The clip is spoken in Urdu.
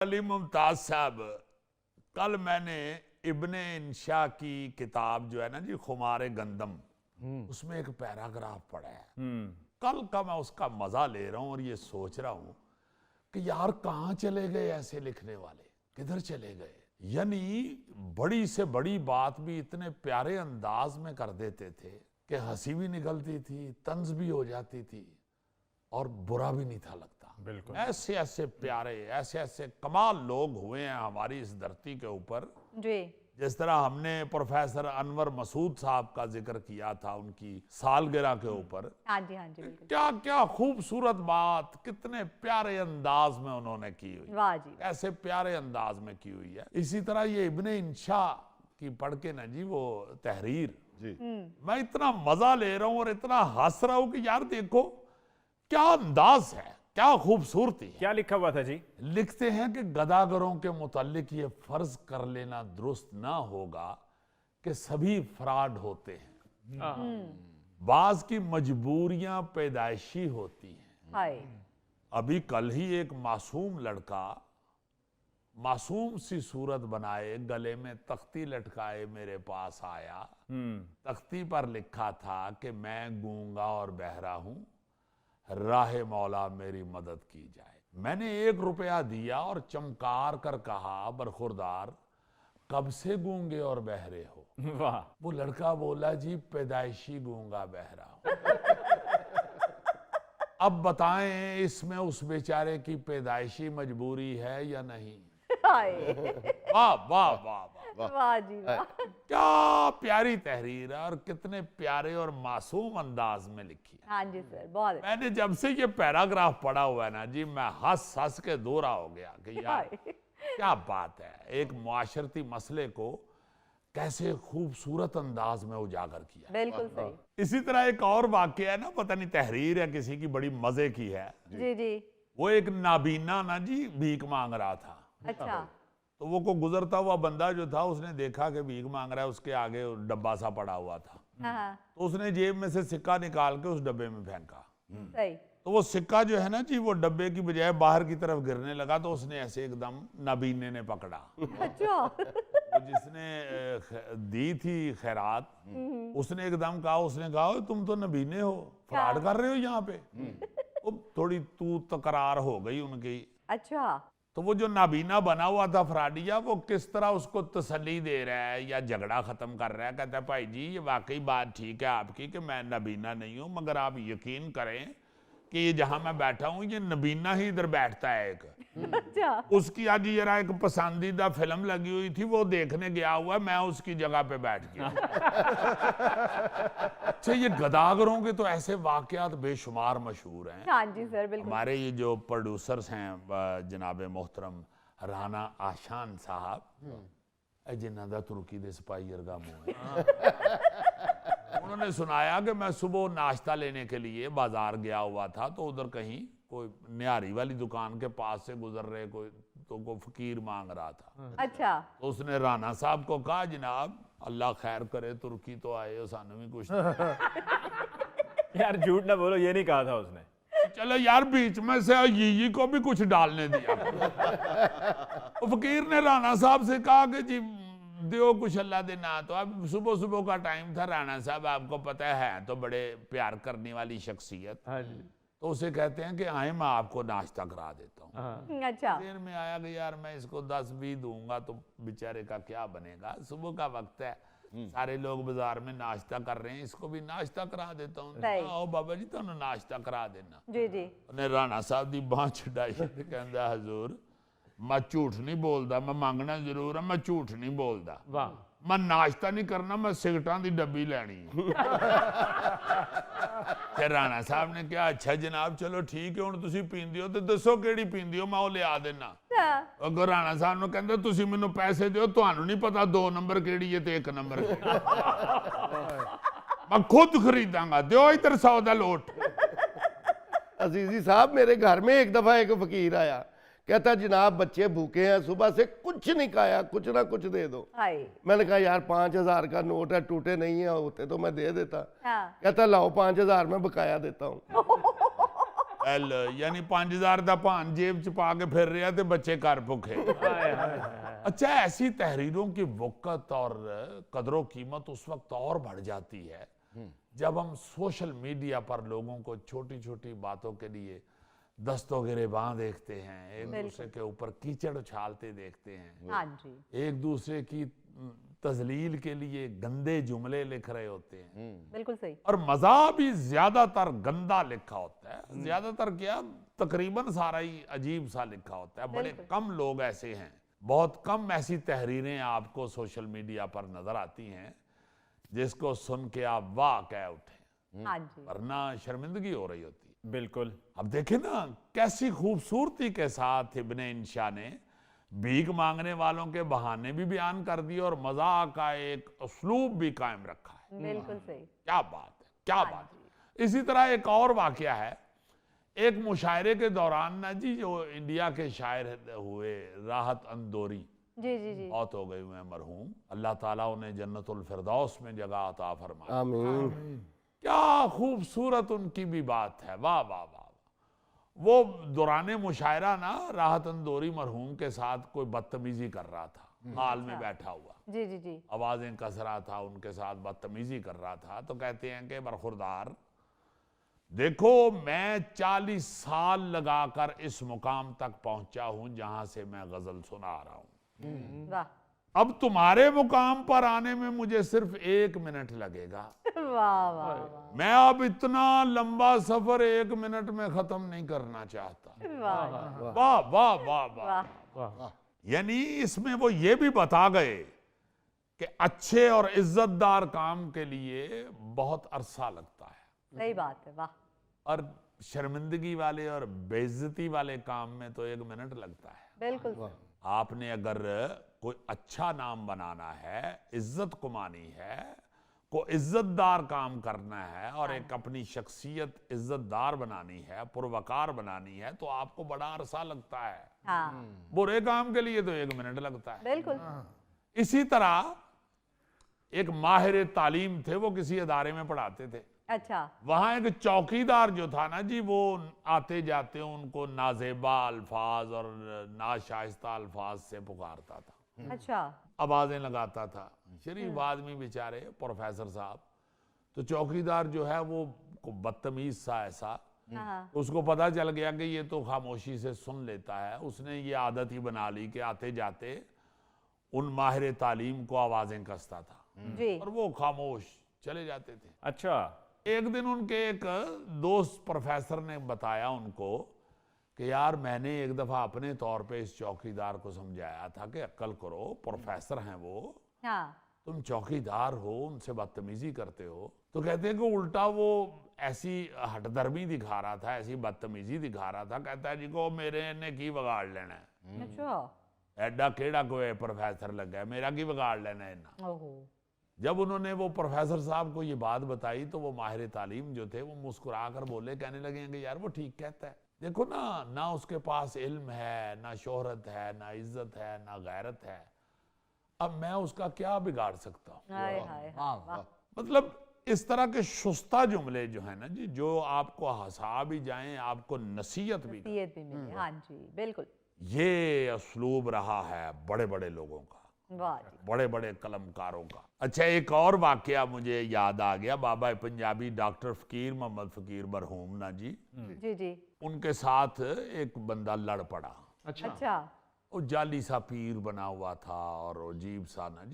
علی ممتاز صاحب، کل میں نے ابن انشا کی کتاب جو ہے نا جی خمار گندم، اس میں ایک پیراگراف پڑھا ہے. کل کا میں اس کا مزہ لے رہا ہوں اور یہ سوچ رہا ہوں کہ یار کہاں چلے گئے ایسے لکھنے والے، کدھر چلے گئے. یعنی بڑی سے بڑی بات بھی اتنے پیارے انداز میں کر دیتے تھے کہ ہنسی بھی نکلتی تھی، طنز بھی ہو جاتی تھی اور برا بھی نہیں تھا لگتا. بالکل ایسے ایسے پیارے، ایسے ایسے کمال لوگ ہوئے ہیں ہماری اس دھرتی کے اوپر. جی جس طرح ہم نے پروفیسر انور مسعود صاحب کا ذکر کیا تھا ان کی سالگرہ کے اوپر. ہاں جی بالکل. کیا کیا خوبصورت بات، کتنے پیارے انداز میں انہوں نے کی ہوئی، واہ جی. ایسے پیارے انداز میں کی ہوئی ہے. اسی طرح یہ ابن انشا کی پڑھ کے نا جی وہ تحریر، جی میں اتنا مزہ لے رہا ہوں اور اتنا ہنس رہا ہوں کہ یار دیکھو کیا انداز ہے، کیا خوبصورتی ہے. کیا لکھا ہوا تھا جی؟ لکھتے ہیں کہ گداگروں کے متعلق یہ فرض کر لینا درست نہ ہوگا کہ سبھی فراڈ ہوتے ہیں. بعض کی مجبوریاں پیدائشی ہوتی ہیں. ہائے. ابھی کل ہی ایک معصوم لڑکا معصوم سی صورت بنائے، گلے میں تختی لٹکائے میرے پاس آیا. تختی پر لکھا تھا کہ میں گونگا اور بہرا ہوں، راہ مولا میری مدد کی جائے. میں نے 1 روپیہ دیا اور چمکار کر کہا برخوردار کب سے گونگے اور بہرے ہو؟ واہ. وہ لڑکا بولا جی پیدائشی گونگا بہرا ہوں. اب بتائیں اس میں اس بیچارے کی پیدائشی مجبوری ہے یا نہیں؟ ہائے. واہ واہ واہ واہ، واہ جی واہ. کیا پیاری تحریر ہے اور کتنے پیارے اور معصوم انداز میں لکھی ہے. ہاں جی سر بہت. میں نے جب سے یہ پیراگراف پڑھا ہوا ہے نا جی میں ہنس ہنس کے دورا ہو گیا کہ یار کیا بات ہے، ایک معاشرتی مسئلے کو کیسے خوبصورت انداز میں اجاگر کیا. بالکل صحیح. اسی طرح ایک اور واقعہ ہے نا، پتہ نہیں تحریر ہے کسی کی، بڑی مزے کی ہے. جی جی. وہ ایک نابینا نا جی بھیک مانگ رہا تھا. اچھا. تو وہ کو گزرتا ہوا بندہ جو تھا اس نے دیکھا کہ بھیک مانگ رہا ہے، اس کے آگے ڈبہ سا پڑا ہوا تھا. ہاں تو اس نے جیب میں سے سکہ نکال کے اس ڈبے میں پھینکا. صحیح. تو وہ سکہ جو ہے نا جی وہ ڈبے کی بجائے باہر کی طرف گرنے لگا. تو اس نے ایسے ایک دم نابینے نے پکڑا. اچھا. وہ جس نے دی تھی خیرات اس نے ایک دم کہا، اس نے کہا تم تو نابینے ہو، فراڈ کر رہے ہو یہاں پہ. وہ تھوڑی تو تکرار ہو گئی ان کی. اچھا. تو وہ جو نابینا بنا ہوا تھا فراڈیا، وہ کس طرح اس کو تسلی دے رہا ہے یا جھگڑا ختم کر رہا ہے. کہتا ہے بھائی جی یہ واقعی بات ٹھیک ہے آپ کی کہ میں نابینا نہیں ہوں، مگر آپ یقین کریں کہ یہ جہاں میں بیٹھا ہوں یہ نابینا ہی ادھر بیٹھتا ہے. ایک اچھا. اس کی آج ذرا ایک پسندیدہ فلم لگی ہوئی تھی، وہ دیکھنے گیا ہوا ہے، میں اس کی جگہ پہ بیٹھ گیا. اچھا یہ گداگروں کے تو ایسے واقعات بے شمار مشہور ہیں. ہاں جی سر بالکل. ہمارے یہ جو پروڈیوسرز ہیں جناب محترم رانا آشان صاحب، جنہ دا ترکی دے سپاہی ارگا منہ ہے، انہوں نے سنایا کہ میں صبح ناشتہ لینے کے لیے بازار گیا ہوا تھا. تو ادھر کہیں کوئی نیاری والی دکان کے پاس سے گزر رہے کوئی فقیر مانگ رہا تھا. اچھا. تو اس نے رانا صاحب کو کہا جناب اللہ خیر کرے ترکی تو آئے ہو، سانو بھی کچھ یار جھوٹ نہ بولو، یہ نہیں کہا تھا اس نے. چلو یار بیچ میں سے یہ کو بھی کچھ ڈالنے دیا. فقیر نے رانا صاحب سے کہا کہ جی دیو کچھ اللہ دینا. تو اب صبح صبح کا ٹائم تھا. رانا صاحب آپ کو پتہ ہے تو بڑے پیار کرنے والی شخصیت. تو اسے کہتے ہیں کہ آئیں میں آپ کو ناشتہ کرا دیتا ہوں. اچھا. دیر میں آیا کہ یار میں اس کو 10 بھی دوں گا تو بیچارے کا کیا بنے گا، صبح کا وقت ہے، سارے لوگ بازار میں ناشتہ کر رہے ہیں، اس کو بھی ناشتہ کرا دیتا ہوں. آؤ بابا جی تو ناشتہ کرا دینا. جی جی. انہیں رانا صاحب دی بان چھڑائی کہندا حضور میں جھوٹ نہیں بولدا، میں مانگنا ضرور ہے، میں جھوٹ نہیں بولدا. واہ. میں ناشتہ نہیں کرنا، میں سگرٹاں دی ڈبی لینی. پھر رانا صاحب نے کہا اچھا جناب چلو ٹھیک ہے ہن تسی پیندے ہو تے دسو کیڑی پیندے ہو میں وہ لیا دینا. اگر رانا صاحب نے کہندا تسی مینوں پیسے دیو، تانوں نہیں پتا 2 نمبر کیڑی ہے تے 1 نمبر کیڑی. میں خود خریداں گا، دیو ادھر 100 دا لوٹ. عزیزی صاحب میرے گھر میں ایک دفعہ ایک فقیر آیا، کہتا جناب بچے بھوکے ہیں، صبح سے کچھ نہیں کھایا، کچھ نہ کچھ دے دو. میں نے کہا یار 5000 کا نوٹ ہے، ٹوٹے نہیں ہیں، ہوتے تو میں دے دیتا. کہتا لاؤ 5000 میں بقایا دیتا ہوں. یعنی 5000 دا پان جیب چ پا کے پھر رہا تے بچے گھر بھوکے. اچھا ایسی تحریروں کی وقت اور قدر و قیمت اس وقت اور بڑھ جاتی ہے جب ہم سوشل میڈیا پر لوگوں کو چھوٹی چھوٹی باتوں کے لیے دست و گریباں دیکھتے ہیں, ایک دوسرے کے اوپر کیچڑ اچھالتے دیکھتے ہیں, ہاں جی ایک دوسرے کی تذلیل کے لیے گندے جملے لکھ رہے ہوتے ہیں, بالکل صحیح. اور مزاح بھی زیادہ تر گندا لکھا ہوتا ہے, زیادہ تر کیا تقریباً سارا ہی عجیب سا لکھا ہوتا ہے. بڑے کم لوگ ایسے ہیں, بہت کم ایسی تحریریں آپ کو سوشل میڈیا پر نظر آتی ہیں جس کو سن کے آپ واہ کہہ اٹھیں, ہاں جی ورنہ شرمندگی ہو رہی ہوتی. بالکل. اب دیکھیں نا کیسی خوبصورتی کے ساتھ ابن انشا نے بھیک مانگنے والوں کے بہانے بھی بیان کر دیے اور مزاح کا ایک اسلوب بھی قائم رکھا ہے. بالکل صحیح. کیا بات ہے, کیا بات ہے. اسی طرح ایک اور واقعہ ہے, ایک مشاعرے کے دوران نا جی جو انڈیا کے شاعر ہوئے راحت اندوری, جی جی جی بہت ہو گئے ہوئے مرحوم, اللہ تعالیٰ انہیں جنت الفردوس میں جگہ عطا فرمائے. آمین. کیا خوبصورت ان کی بھی بات ہے, واہ واہ واہ. وہ دوران مشاعرہ نا راحت اندوری مرحوم کے ساتھ کوئی بدتمیزی کر رہا تھا, ہال میں بیٹھا ہوا, جی جی جی آوازیں کس رہا تھا, ان کے ساتھ بدتمیزی کر رہا تھا. تو کہتے ہیں کہ برخوردار دیکھو میں 40 سال لگا کر اس مقام تک پہنچا ہوں جہاں سے میں غزل سنا رہا ہوں, واہ اب تمہارے مقام پر آنے میں مجھے صرف 1 منٹ لگے گا. واہ واہ میں اب اتنا لمبا سفر 1 منٹ میں ختم نہیں کرنا چاہتا. واہ واہ واہ واہ واہ. واہ. یعنی اس میں وہ یہ بھی بتا گئے کہ اچھے اور عزت دار کام کے لیے بہت عرصہ لگتا ہے, صحیح بات ہے. واہ. اور شرمندگی والے اور بے عزتی والے کام میں تو 1 منٹ لگتا ہے. بالکل. آپ نے اگر کوئی اچھا نام بنانا ہے, عزت کمانی ہے, کوئی عزت دار کام کرنا ہے اور ایک اپنی شخصیت عزت دار بنانی ہے, پروقار بنانی ہے, تو آپ کو بڑا عرصہ لگتا ہے. ہاں برے کام کے لیے تو 1 منٹ لگتا ہے. بالکل. اسی طرح ایک ماہر تعلیم تھے, وہ کسی ادارے میں پڑھاتے تھے. اچھا. وہاں ایک چوکیدار جو تھا نا جی, وہ آتے جاتے ان کو نازیبا الفاظ اور ناشائستہ الفاظ سے پکارتا تھا, اچھا. آوازیں لگاتا تھا. شریف آدمی بیچارے پروفیسر صاحب, تو چوکیدار جو ہے وہ بدتمیز سا ایسا, ہاں اس کو پتا چل گیا کہ یہ تو خاموشی سے سن لیتا ہے. اس نے یہ عادت ہی بنا لی کہ آتے جاتے ان ماہر تعلیم کو آوازیں کستا تھا جی. اور وہ خاموش چلے جاتے تھے. اچھا. ایک دن ان کے ایک دوست پروفیسر نے بتایا ان کو کہ یار میں نے ایک دفعہ اپنے طور پہ اس چوکیدار کو سمجھایا تھا کہ عقل کرو, پروفیسر ہیں وہ, ہاں تم چوکیدار ہو, ان سے بدتمیزی کرتے ہو. تو کہتے ہیں کہ الٹا وہ ایسی ہٹ درمی دکھا رہا تھا, ایسی بدتمیزی دکھا رہا تھا. کہتا ہے جی کو میرے نے کی بگاڑ لینا ہے, اچھا. ایڈا کیڑا کوئی پروفیسر لگا ہے, میرا کی بگاڑ لینا ہے نا. اوہو. جب انہوں نے وہ پروفیسر صاحب کو یہ بات بتائی تو وہ ماہر تعلیم جو تھے وہ مسکرا کر بولے, کہنے لگے کہ یار وہ ٹھیک کہتا ہے. دیکھو نا, نہ اس کے پاس علم ہے, نہ شہرت ہے, نہ عزت ہے, نہ غیرت ہے, اب میں اس کا کیا بگاڑ سکتا ہوں. ہائے ہائے ہائے. مطلب اس طرح کے شستہ جملے جو ہیں نا جی, جو آپ کو ہنسا بھی جائیں, آپ کو نصیحت بھی دیں, نصیحت بھی ملے. ہاں جی بالکل. یہ اسلوب رہا ہے بڑے بڑے لوگوں کا, واہ جی. بڑے بڑے قلمکاروں کا. اچھا ایک اور واقعہ مجھے یاد آ گیا, بابا پنجابی ڈاکٹر فقیر محمد فقیر مرحوم نا جی, جی جی. ان کے ساتھ ایک بندہ لڑ پڑا. اچھا. وہ جعلی سا پیر بنا ہوا تھا اور عجیب سا نا جی